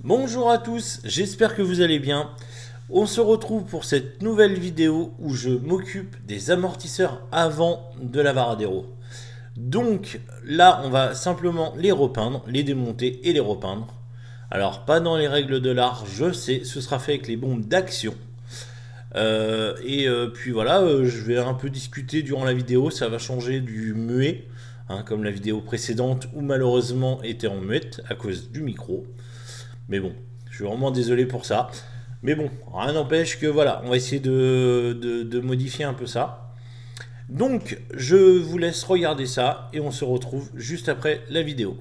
Bonjour à tous, j'espère que vous allez bien. On se retrouve pour cette nouvelle vidéo où je m'occupe des amortisseurs avant de la Varadero. Donc là, on va simplement les repeindre, les démonter et les repeindre. Alors pas dans les règles de l'art, je sais, ce sera fait avec les bombes d'action. Puis voilà, je vais un peu discuter durant la vidéo, ça va changer du muet, hein, comme la vidéo précédente où malheureusement était en muette à cause du micro. Mais bon, je suis vraiment désolé pour ça. Mais bon, rien n'empêche que voilà, on va essayer de modifier un peu ça. Donc, je vous laisse regarder ça et on se retrouve juste après la vidéo.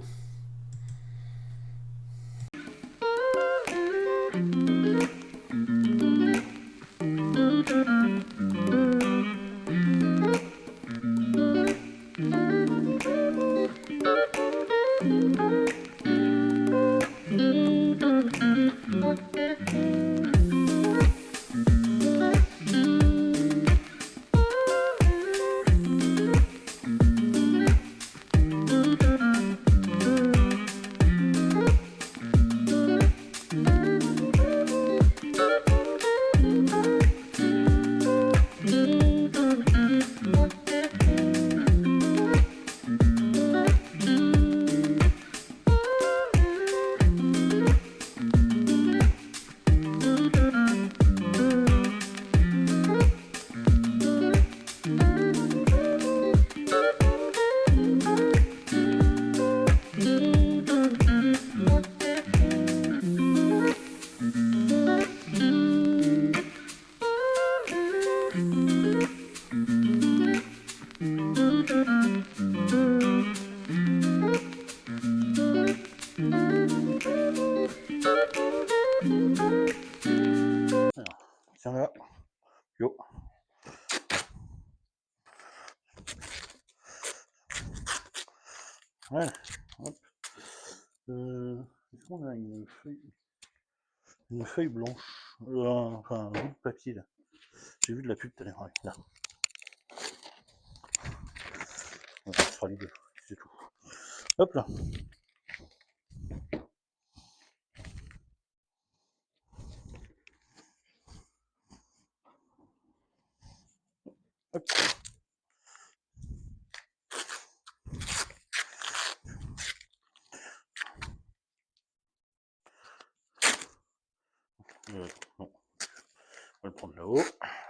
Tiens là, yo. Voilà, hop. Est-ce qu'on a une feuille blanche, enfin un bout de papier là. J'ai vu de la pub tout à l'heure, ouais, là. Voilà, ce sera les deux, c'est tout. Hop là. Hop. Bon, on va le prendre là-haut.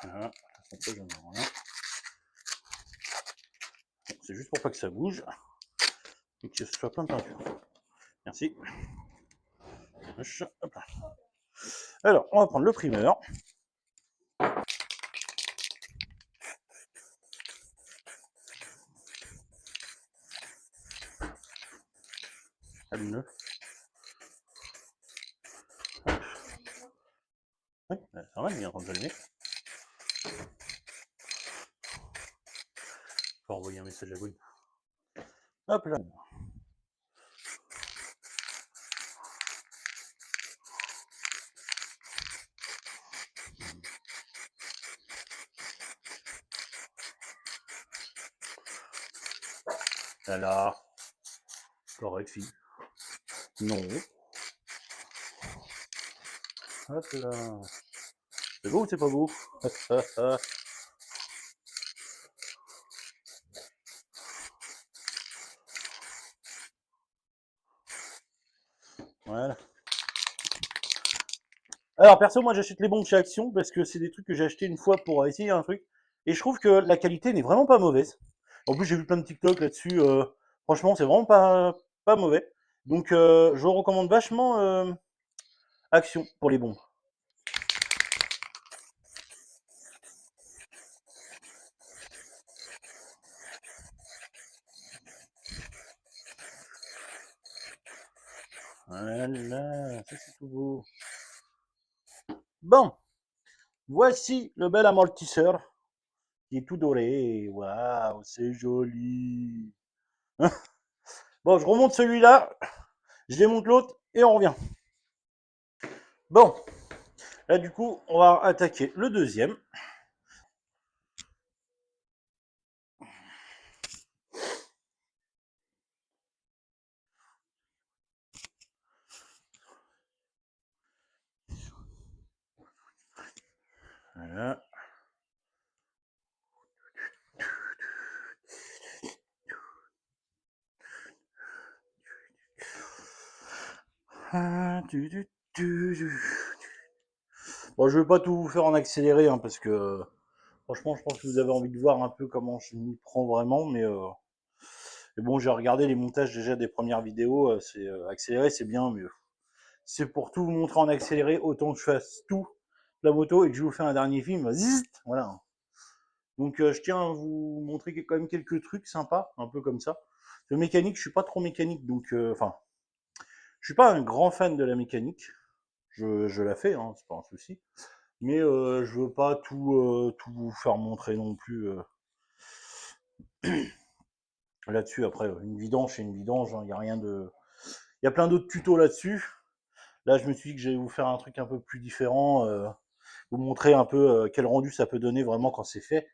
Voilà, ça j'en ai rien. Bon, c'est juste pour pas que ça bouge et que ce soit plein de peinture. Merci. Hop là. Alors, on va prendre le primeur. Allume-le. Oui, ça va, il est en train de s'allumer. Faut envoyer un message à Gwyn. Hop là. Là, correct, fille. Non. Hop là. C'est beau ou c'est pas beau? Voilà. Alors perso, moi j'achète les bombes chez Action parce que c'est des trucs que j'ai acheté une fois pour essayer un truc. Et je trouve que la qualité n'est vraiment pas mauvaise. En plus, j'ai vu plein de TikTok là-dessus. Franchement, c'est vraiment pas mauvais. Donc je recommande vachement Action pour les bombes. Voilà, ça c'est tout beau. Bon, voici le bel amortisseur qui est tout doré. Waouh, c'est joli. Bon, je remonte celui-là, je démonte l'autre et on revient. Bon, là du coup, on va attaquer le deuxième. Voilà. Bon, je vais pas tout vous faire en accéléré, hein, parce que franchement, je pense que vous avez envie de voir un peu comment je m'y prends vraiment, mais bon, j'ai regardé les montages déjà des premières vidéos, c'est accéléré, c'est bien, mais c'est pour tout vous montrer en accéléré, autant que je fasse tout la moto et que je vous fais un dernier film, zzt, voilà. Donc je tiens à vous montrer quand même quelques trucs sympas, un peu comme ça. Le mécanique, je suis pas trop mécanique, donc enfin, je suis pas un grand fan de la mécanique. Je la fais, hein, c'est pas un souci. Mais je veux pas tout vous faire montrer non plus là-dessus. Après, une vidange, c'est une vidange, il y a rien de. Il y a plein d'autres tutos là-dessus. Là, je me suis dit que j'allais vous faire un truc un peu plus différent, vous montrer un peu quel rendu ça peut donner vraiment quand c'est fait.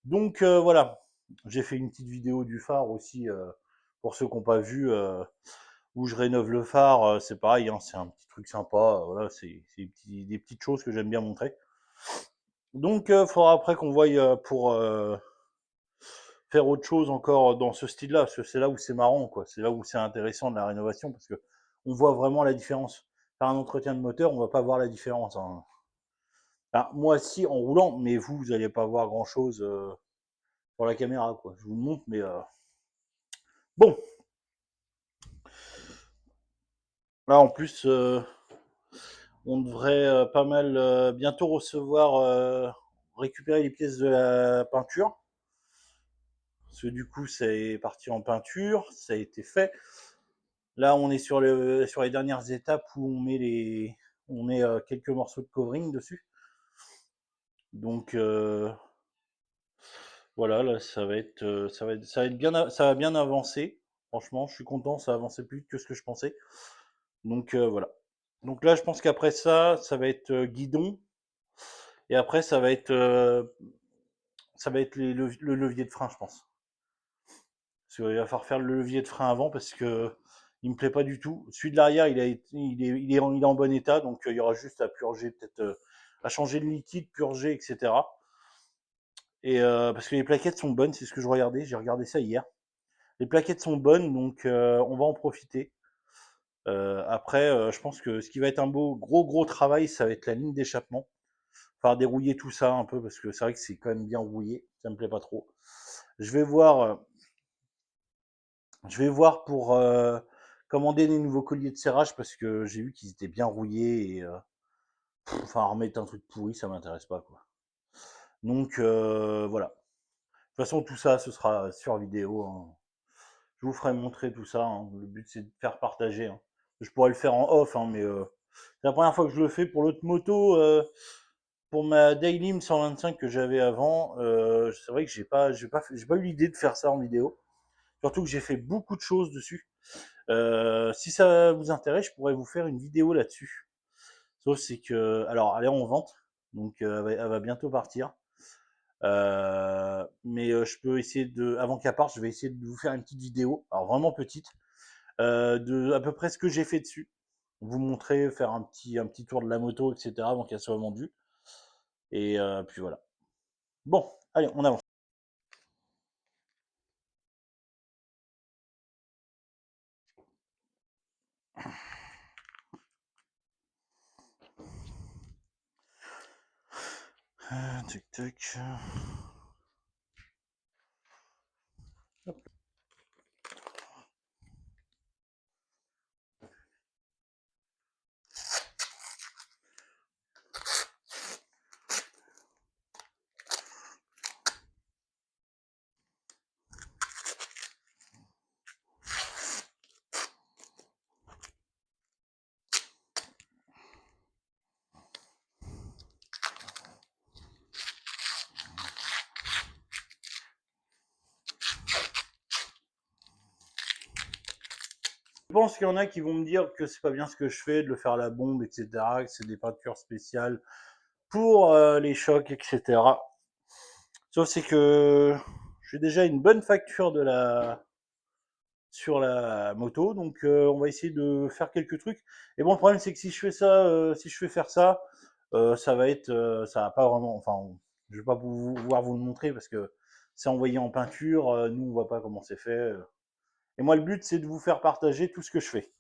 Donc voilà, j'ai fait une petite vidéo du phare aussi pour ceux qui n'ont pas vu où je rénove le phare. C'est pareil, hein, c'est un petit truc sympa. Voilà, c'est des petites choses que j'aime bien montrer. Donc il faudra après qu'on voie pour faire autre chose encore dans ce style-là, parce que c'est là où c'est marrant, quoi. C'est là où c'est intéressant de la rénovation, parce que on voit vraiment la différence. Faire un entretien de moteur, on va pas voir la différence, hein. Alors, moi, si, en roulant, mais vous n'allez pas voir grand-chose pour la caméra, quoi. Je vous le montre, mais bon. Là, en plus, on devrait pas mal bientôt recevoir, récupérer les pièces de la peinture. Parce que du coup, c'est parti en peinture, ça a été fait. Là, on est sur les dernières étapes où on met quelques morceaux de covering dessus. Donc voilà, là, ça va bien avancer. Franchement, je suis content, ça a avancé plus vite que ce que je pensais. Donc voilà. Donc là, je pense qu'après ça, ça va être guidon. Et après, ça va être le levier de frein, je pense. Parce qu'il va falloir faire le levier de frein avant parce que il me plaît pas du tout. Celui de l'arrière, il est en bon état, donc il y aura juste à purger, peut-être à changer le liquide, purger, etc. Et parce que les plaquettes sont bonnes, c'est ce que je regardais. J'ai regardé ça hier. Les plaquettes sont bonnes, donc on va en profiter. Après, je pense que ce qui va être un gros travail, ça va être la ligne d'échappement. Faire dérouiller tout ça un peu parce que c'est vrai que c'est quand même bien rouillé. Ça me plaît pas trop. Je vais voir, euh, je vais voir pour commander des nouveaux colliers de serrage parce que j'ai vu qu'ils étaient bien rouillés et enfin remettre un truc pourri, ça m'intéresse pas, quoi. Donc voilà. De toute façon, tout ça, ce sera sur vidéo, hein. Je vous ferai montrer tout ça, hein. Le but, c'est de faire partager, hein. Je pourrais le faire en off, hein, mais c'est la première fois que je le fais pour l'autre moto. Pour ma Daily 125 que j'avais avant, c'est vrai que j'ai pas eu l'idée de faire ça en vidéo. Surtout que j'ai fait beaucoup de choses dessus. Si ça vous intéresse, je pourrais vous faire une vidéo là-dessus. Sauf c'est que, alors, elle est en vente, donc elle va bientôt partir. Mais je peux essayer avant qu'elle parte, je vais essayer de vous faire une petite vidéo, alors vraiment petite, de à peu près ce que j'ai fait dessus. Vous montrer, faire un petit tour de la moto, etc. avant qu'elle soit vendue. Et puis voilà. Bon, allez, on avance. Tac, tac. Je pense qu'il y en a qui vont me dire que c'est pas bien ce que je fais, de le faire à la bombe, etc., que c'est des peintures spéciales pour les chocs, etc. Sauf c'est que j'ai déjà une bonne facture sur la moto, donc on va essayer de faire quelques trucs. Et bon, le problème c'est que si je fais ça, si je fais faire ça, Ça va être, ça va pas vraiment, enfin, je vais pas pouvoir vous le montrer parce que c'est envoyé en peinture, nous on voit pas comment c'est fait. Et moi le but c'est de vous faire partager tout ce que je fais.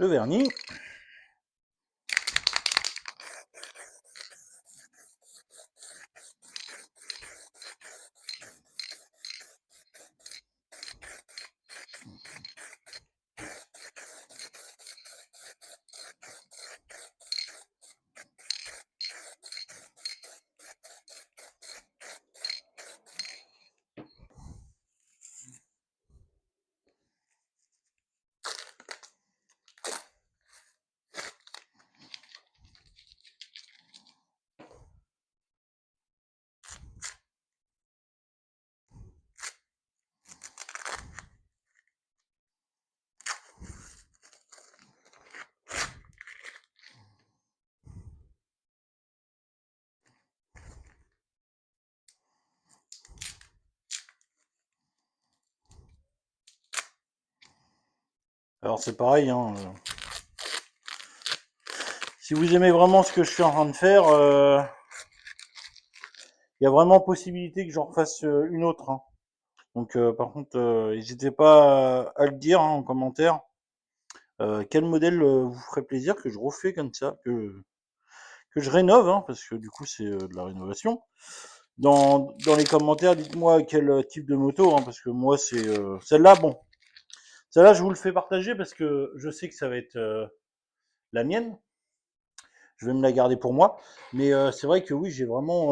Le vernis. Alors c'est pareil, hein, si vous aimez vraiment ce que je suis en train de faire, il y a vraiment possibilité que j'en refasse une autre, hein. Donc par contre, n'hésitez pas à le dire, hein, en commentaire. Quel modèle vous ferait plaisir que je refais comme ça, que je rénove, hein, parce que du coup c'est de la rénovation. Dans les commentaires, dites-moi quel type de moto, hein, parce que moi c'est celle-là, bon. Celle-là, je vous le fais partager parce que je sais que ça va être la mienne. Je vais me la garder pour moi. Mais c'est vrai que oui, j'ai vraiment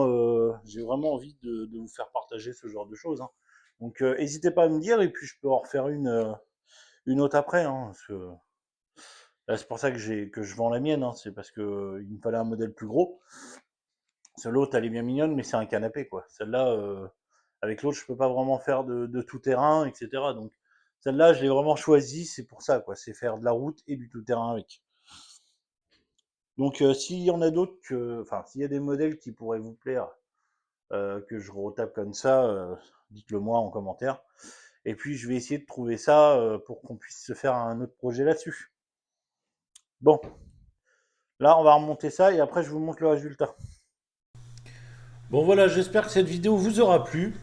envie de vous faire partager ce genre de choses, hein. Donc n'hésitez pas à me dire et puis je peux en refaire une autre après, hein, parce que là, c'est pour ça que je vends la mienne, hein, c'est parce que il me fallait un modèle plus gros. L'autre, elle est bien mignonne, mais c'est un canapé, quoi. Celle-là, avec l'autre, je peux pas vraiment faire de tout terrain, etc. Donc celle-là, je l'ai vraiment choisie, c'est pour ça, quoi. C'est faire de la route et du tout terrain avec. Donc s'il y en a d'autres enfin, s'il y a des modèles qui pourraient vous plaire, que je retape comme ça, dites-le moi en commentaire. Et puis je vais essayer de trouver ça pour qu'on puisse se faire un autre projet là-dessus. Bon, là on va remonter ça et après je vous montre le résultat. Bon voilà, j'espère que cette vidéo vous aura plu.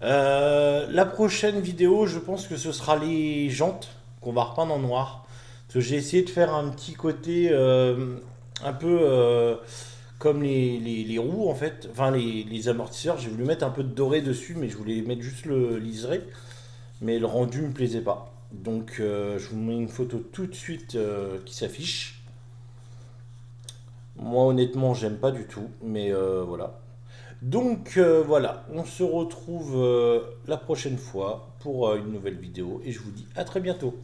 La prochaine vidéo, je pense que ce sera les jantes qu'on va repeindre en noir. Parce que j'ai essayé de faire un petit côté un peu comme les roues en fait, enfin les amortisseurs. J'ai voulu mettre un peu de doré dessus, mais je voulais mettre juste le liseré. Mais le rendu me plaisait pas. Donc je vous mets une photo tout de suite qui s'affiche. Moi honnêtement, j'aime pas du tout, mais voilà. Donc voilà, on se retrouve la prochaine fois pour une nouvelle vidéo et je vous dis à très bientôt.